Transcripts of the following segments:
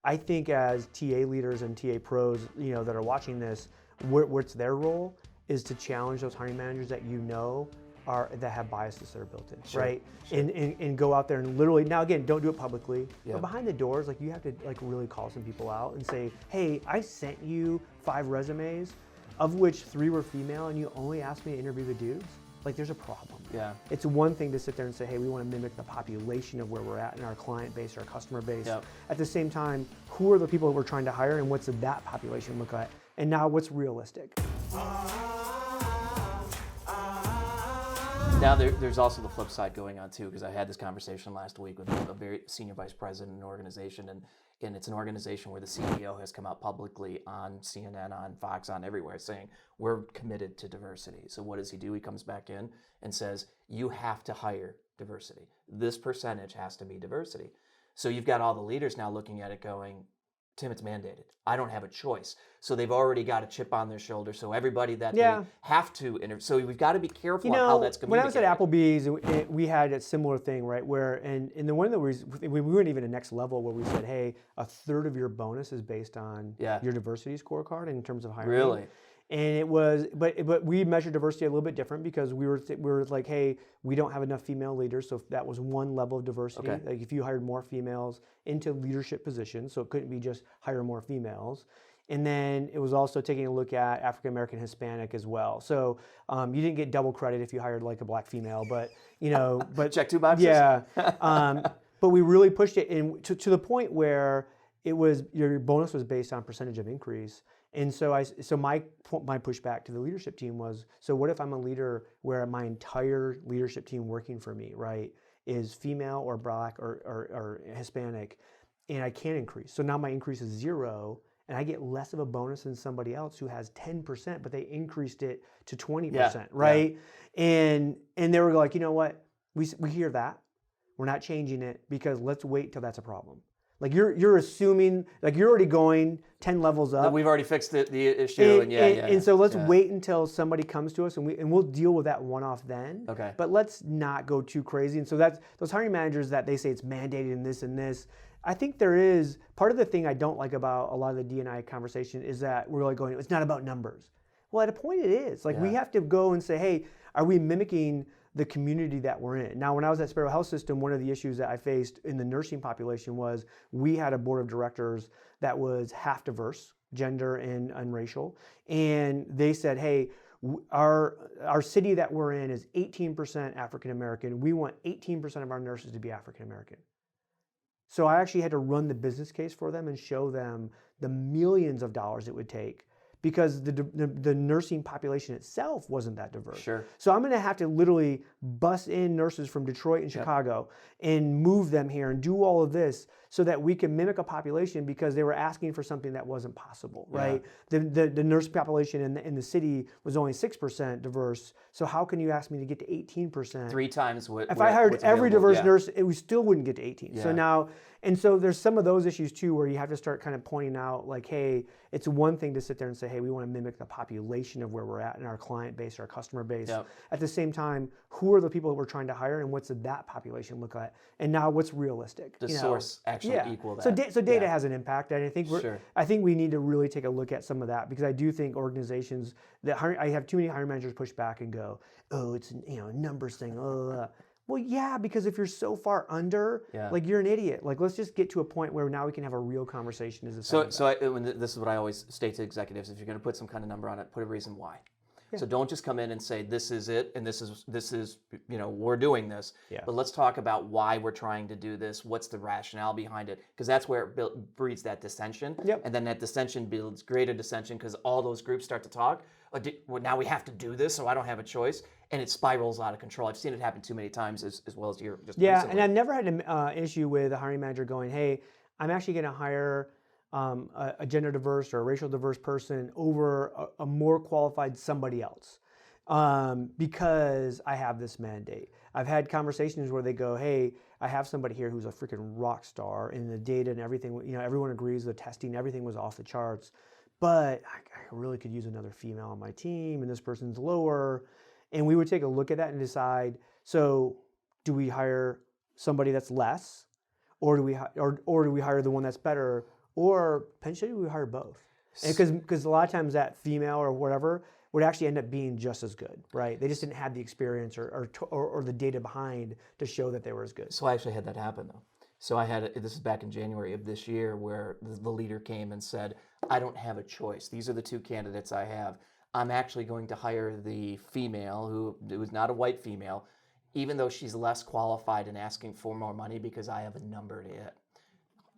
I think as TA leaders and TA pros, that are watching this, what's their role is to challenge those hiring managers that that have biases that are built in, Sure, right? sure. And go out there and literally, now again, don't do it publicly, Yeah. but behind the doors, you have to really call some people out and say, hey, I sent you 5 resumes, of which 3 were female, and you only asked me to interview the dudes. There's a problem. Yeah. It's one thing to sit there and say, hey, we want to mimic the population of where we're at in our client base, our customer base. Yep. At the same time, who are the people that we're trying to hire and what's that population look like? And now what's realistic? Now there's also the flip side going on too, because I had this conversation last week with a very senior vice president in an organization, and it's an organization where the CEO has come out publicly on CNN, on Fox, on everywhere saying, we're committed to diversity. So what does he do? He comes back in and says, you have to hire diversity. This percentage has to be diversity. So you've got all the leaders now looking at it going, Tim, it's mandated. I don't have a choice. So they've already got a chip on their shoulder. So everybody that they have to interview. So we've got to be careful on how that's communicated. When I was at Applebee's, we had a similar thing, right? Where, and the one that we weren't even a next level where we said, hey, 1/3 of your bonus is based on your diversity scorecard in terms of hiring. Really? And it was, but we measured diversity a little bit different because we were like, hey, we don't have enough female leaders, so that was one level of diversity. Okay. Like if you hired more females into leadership positions, so it couldn't be just hire more females. And then it was also taking a look at African American, Hispanic as well. So you didn't get double credit if you hired a black female, but but check 2 boxes. Yeah, but we really pushed it in to the point where it was your bonus was based on percentage of increase. And so my pushback to the leadership team was, so what if I'm a leader where my entire leadership team working for me, right, is female or black or Hispanic, and I can't increase. So now my increase is 0, and I get less of a bonus than somebody else who has 10%, but they increased it to 20%, right? Yeah. And they were like, you know what, we hear that, we're not changing it because let's wait till that's a problem. You're assuming, you're already going 10 levels up. We've already fixed the issue, and so let's wait until somebody comes to us, and we'll deal with that one-off then. Okay. But let's not go too crazy. And so that's those hiring managers that they say it's mandated in this and this. I think there is part of the thing I don't like about a lot of the D&I conversation is that we're going, it's not about numbers. Well, at a point it is. We have to go and say, hey, are we mimicking the community that we're in? Now, when I was at Sparrow Health System, one of the issues that I faced in the nursing population was we had a board of directors that was half diverse, gender and racial, and they said, hey, our city that we're in is 18% African American. We want 18% of our nurses to be African American. So I actually had to run the business case for them and show them the millions of dollars it would take, because the nursing population itself wasn't that diverse. Sure. So I'm going to have to literally bus in nurses from Detroit and Chicago and move them here and do all of this so that we can mimic a population, because they were asking for something that wasn't possible, right? The nurse population in the city was only 6% diverse. So how can you ask me to get to 18%? 3 times what? If I hired every diverse nurse, we still wouldn't get to 18. Yeah. So now, and so there's some of those issues too, where you have to start kind of pointing out, hey, it's one thing to sit there and say, hey, we want to mimic the population of where we're at in our client base, our customer base. Yep. At the same time, who are the people that we're trying to hire, and what's that population look like? And now what's realistic? The source actually equal that. So data has an impact, and I think Sure. I think we need to really take a look at some of that, because I do think organizations that I have too many hiring managers push back and go, oh, it's a numbers thing. Well, yeah, because if you're so far under, you're an idiot. Let's just get to a point where now we can have a real conversation. This is what I always state to executives: if you're going to put some kind of number on it, put a reason why. Yeah. So don't just come in and say this is it, and this is we're doing this. Yeah. But let's talk about why we're trying to do this. What's the rationale behind it? Because that's where it breeds that dissension. Yep. And then that dissension builds greater dissension, because all those groups start to talk. Well, now we have to do this, so I don't have a choice, and it spirals out of control. I've seen it happen too many times, as well as you're just recently. And I've never had an issue with a hiring manager going, hey, I'm actually going to hire a gender diverse or a racial diverse person over a more qualified somebody else because I have this mandate. I've had conversations where they go, hey, I have somebody here who's a freaking rock star, and the data and everything, everyone agrees the testing, everything was off the charts, but I really could use another female on my team, and this person's lower. And we would take a look at that and decide, so do we hire somebody that's less, or do we hire the one that's better, or potentially we hire both. Because a lot of times that female or whatever would actually end up being just as good, right? They just didn't have the experience or the data behind to show that they were as good. So I actually had that happen though. So this is back in January of this year, where the leader came and said, I don't have a choice. These are the two candidates I have. I'm actually going to hire the female who was not a white female, even though she's less qualified and asking for more money because I have a number to hit.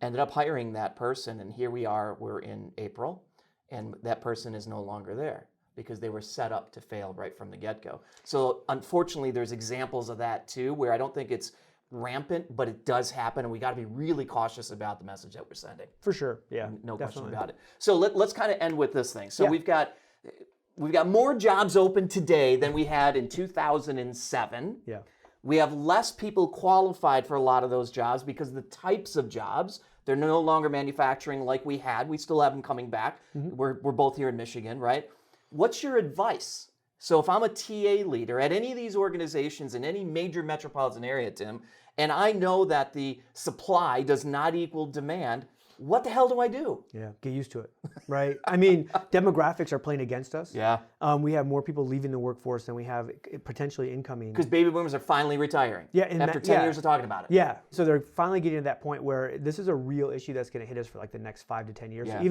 Ended up hiring that person, and here we are, we're in April, and that person is no longer there because they were set up to fail right from the get-go. So unfortunately, there's examples of that too, where I don't think it's rampant, but it does happen, and we got to be really cautious about the message that we're sending. For sure, yeah. No question definitely. about it. So let's kind of end with this thing. So Yeah. we've got more jobs open today than we had in 2007. Yeah. We have less people qualified for a lot of those jobs because the types of jobs, they're no longer manufacturing like we had. We still have them coming back. We're both here in Michigan, right? What's your advice? So if I'm a TA leader at any of these organizations in any major metropolitan area, Tim, and I know that the supply does not equal demand, what the hell do I do? Yeah, get used to it, right? I mean, demographics are playing against us. Yeah. We have more people leaving the workforce than we have potentially incoming. Because baby boomers are finally retiring. Yeah, and after 10 years of talking about it. Yeah, so they're finally getting to that point where this is a real issue that's going to hit us for like the next 5 to 10 years. Yeah.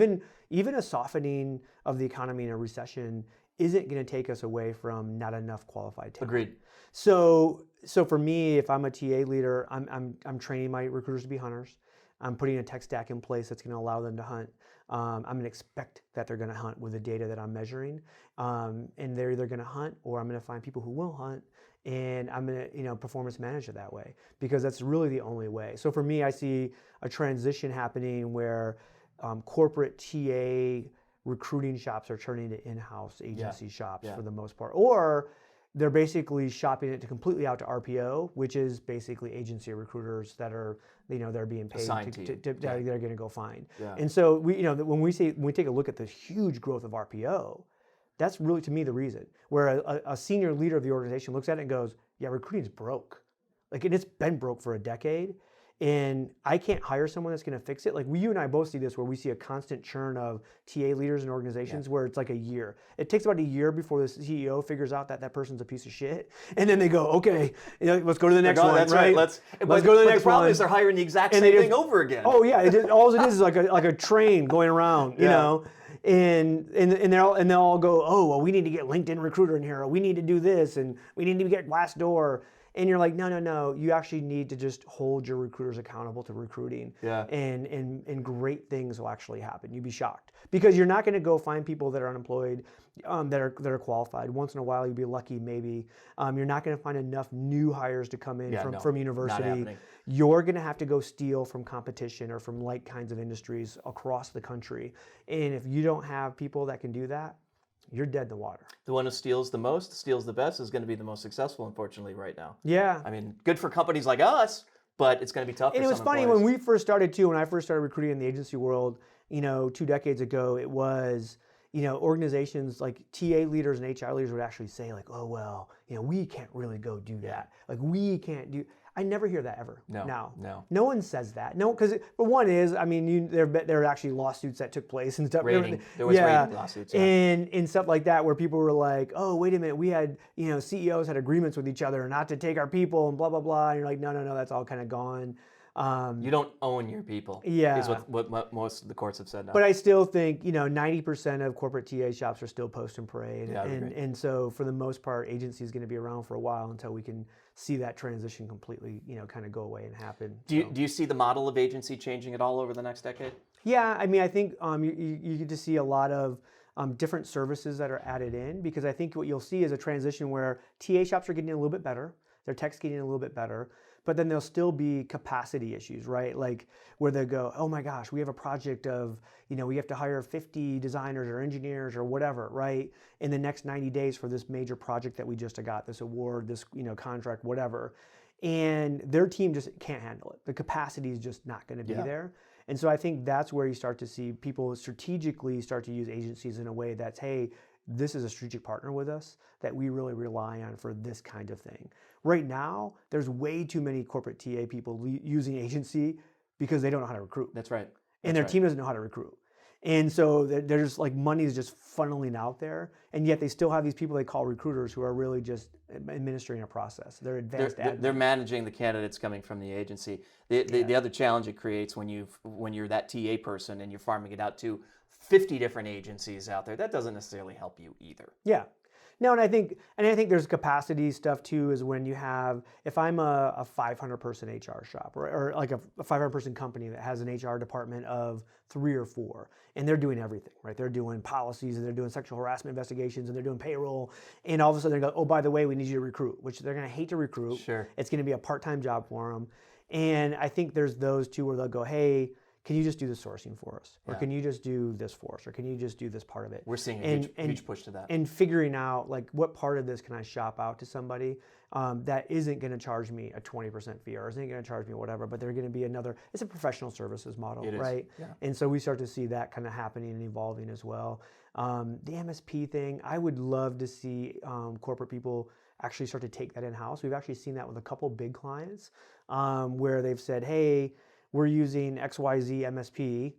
Even a softening of the economy in a recession isn't going to take us away from not enough qualified talent. Agreed. So for me, if I'm a TA leader, I'm training my recruiters to be hunters. I'm putting a tech stack in place that's going to allow them to hunt. I'm going to expect that they're going to hunt with the data that I'm measuring, and they're either going to hunt or I'm going to find people who will hunt, and I'm going to performance manage it that way because that's really the only way. So for me, I see a transition happening where corporate TA recruiting shops are turning to in-house agency shops for the most part, or they're basically shopping it completely out to RPO, which is basically agency recruiters that are, they're being paid they're going to go find. Yeah. And so when we take a look at the huge growth of RPO, that's really to me the reason. Where a senior leader of the organization looks at it and goes, "Yeah, recruiting's broke. Like it's been broke for a decade." And I can't hire someone that's going to fix it. Like you and I both see this where we see a constant churn of TA leaders in organizations where it's like a year. It takes about a year before the CEO figures out that person's a piece of shit. And then they go, okay, let's go to the next one. That's right. Let's go to the next one. The problem is they're hiring the exact same thing over again. Oh yeah, all it is like a train going around, you know. And they'll all go, oh, well, we need to get LinkedIn Recruiter in here, or we need to do this, and we need to get Glassdoor. And you're like, no. You actually need to just hold your recruiters accountable to recruiting. Yeah. And great things will actually happen. You'd be shocked because you're not going to go find people that are unemployed, that are qualified. Once in a while, you'd be lucky, maybe. You're not going to find enough new hires to come in from university. You're going to have to go steal from competition or from like kinds of industries across the country. And if you don't have people that can do that, you're dead in the water. The one who steals the most, steals the best, is going to be the most successful, unfortunately, right now. Yeah. I mean, good for companies like us, but it's going to be tough for some And it was funny employees. when we first started too, when I first started recruiting in the agency world, 2 decades ago, it was, organizations like TA leaders and HR leaders would actually say like, oh, well, we can't really go do that. Like we can't do. I never hear that ever. No. No one says that. No, because but one is, I mean, there are actually lawsuits that took place and stuff. There was rating lawsuits. Yeah. And stuff like that where people were like, oh, wait a minute, we had, CEOs had agreements with each other not to take our people and blah, blah, blah. And you're like, no, that's all kind of gone. You don't own your people. Yeah. Is what most of the courts have said now. But I still think, 90% of corporate TA shops are still post and pray. And so for the most part, agency is going to be around for a while until we can see that transition completely, kind of go away and happen. Do you see the model of agency changing at all over the next decade? Yeah, I mean, I think you get to see a lot of different services that are added in, because I think what you'll see is a transition where TA shops are getting a little bit better, their tech's getting a little bit better, but then there'll still be capacity issues, right? Like where they go, oh my gosh, we have a project of, we have to hire 50 designers or engineers or whatever, right? In the next 90 days for this major project that we just got, this award, this, contract, whatever. And their team just can't handle it. The capacity is just not going to be there. And so I think that's where you start to see people strategically start to use agencies in a way that's, hey, this is a strategic partner with us that we really rely on for this kind of thing. Right now, there's way too many corporate TA people using agency because they don't know how to recruit. That's right. and their team doesn't know how to recruit. And so they're just like money is just funneling out there, and yet they still have these people they call recruiters who are really just administering a process. They're advanced. They're managing the candidates coming from the agency. The other challenge it creates when you're that TA person and you're farming it out to 50 different agencies out there, that doesn't necessarily help you either. Yeah. No, and I think there's capacity stuff too. Is when you have, if I'm a 500 person HR shop or like a 500 person company that has an HR department of 3 or 4, and they're doing everything, right? They're doing policies and they're doing sexual harassment investigations and they're doing payroll, and all of a sudden they go, oh, by the way, we need you to recruit, which they're going to hate to recruit. Sure. It's going to be a part-time job for them, and I think there's those two where they'll go, hey, can you just do the sourcing for us? Or can you just do this for us? Or can you just do this part of it? We're seeing a huge push to that. And figuring out like what part of this can I shop out to somebody that isn't going to charge me a 20% fee or isn't going to charge me whatever, but they're going to be it's a professional services model, right? Yeah. And so we start to see that kind of happening and evolving as well. The MSP thing, I would love to see corporate people actually start to take that in-house. We've actually seen that with a couple big clients where they've said, hey, we're using XYZ MSP,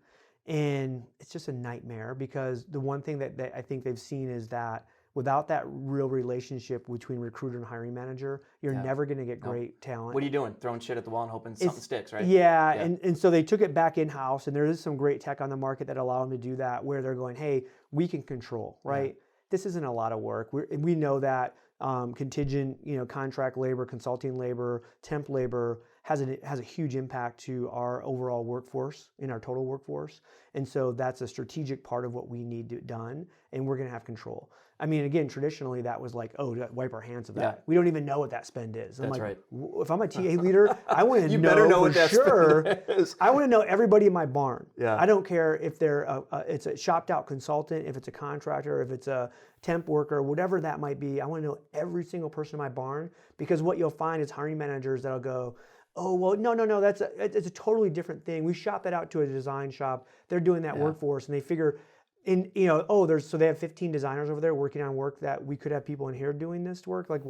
and it's just a nightmare because the one thing that I think they've seen is that without that real relationship between recruiter and hiring manager, you're never going to get great talent. What are you doing? Throwing shit at the wall and hoping something sticks, right? Yeah. And so they took it back in-house, and there is some great tech on the market that allow them to do that, where they're going, hey, we can control, right? This isn't a lot of work. We know that contingent, contract labor, consulting labor, temp labor has a huge impact to our overall workforce, in our total workforce. And so that's a strategic part of what we need done, and we're going to have control. I mean, again, traditionally that was like, oh, wipe our hands of that. Yeah. We don't even know what that spend is. That's right. If I'm a TA leader, I want to you better know what that spend is. I want to know everybody in my barn. Yeah. I don't care if it's a shopped out consultant, if it's a contractor, if it's a temp worker, whatever that might be. I want to know every single person in my barn, because what you'll find is hiring managers that'll go, oh, well, no, it's a totally different thing. We shop that out to a design shop. They're doing that workforce, and they figure, so they have 15 designers over there working on work that we could have people in here doing this work. Like,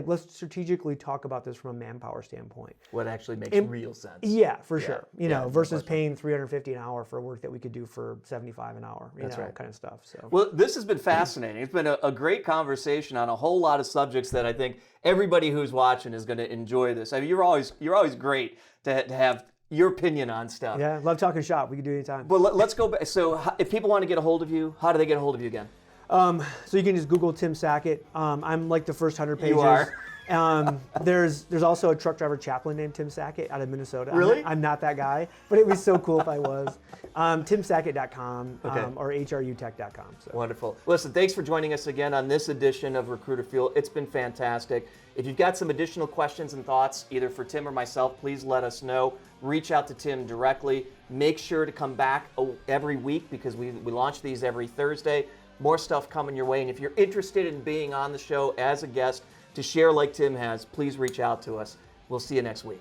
let's strategically talk about this from a manpower standpoint. What actually makes real sense. Yeah, for sure. Versus paying $350 an hour for work that we could do for $75 an hour. That's right. Kind of stuff. So. Well, this has been fascinating. It's been a great conversation on a whole lot of subjects that I think everybody who's watching is going to enjoy this. I mean, you're always great to have your opinion on stuff. Yeah, love talking shop. We can do it anytime. But let's go back. So if people want to get a hold of you, how do they get a hold of you again? So you can just Google Tim Sackett. I'm like the first 100 pages. You are. There's also a truck driver chaplain named Tim Sackett out of Minnesota. Really? I'm not that guy, but it was so cool if I was. TimSackett.com or HRUtech.com. So. Wonderful. Listen, thanks for joining us again on this edition of Recruiter Fuel. It's been fantastic. If you've got some additional questions and thoughts, either for Tim or myself, please let us know. Reach out to Tim directly. Make sure to come back every week, because we launch these every Thursday. More stuff coming your way. And if you're interested in being on the show as a guest to share like Tim has, please reach out to us. We'll see you next week.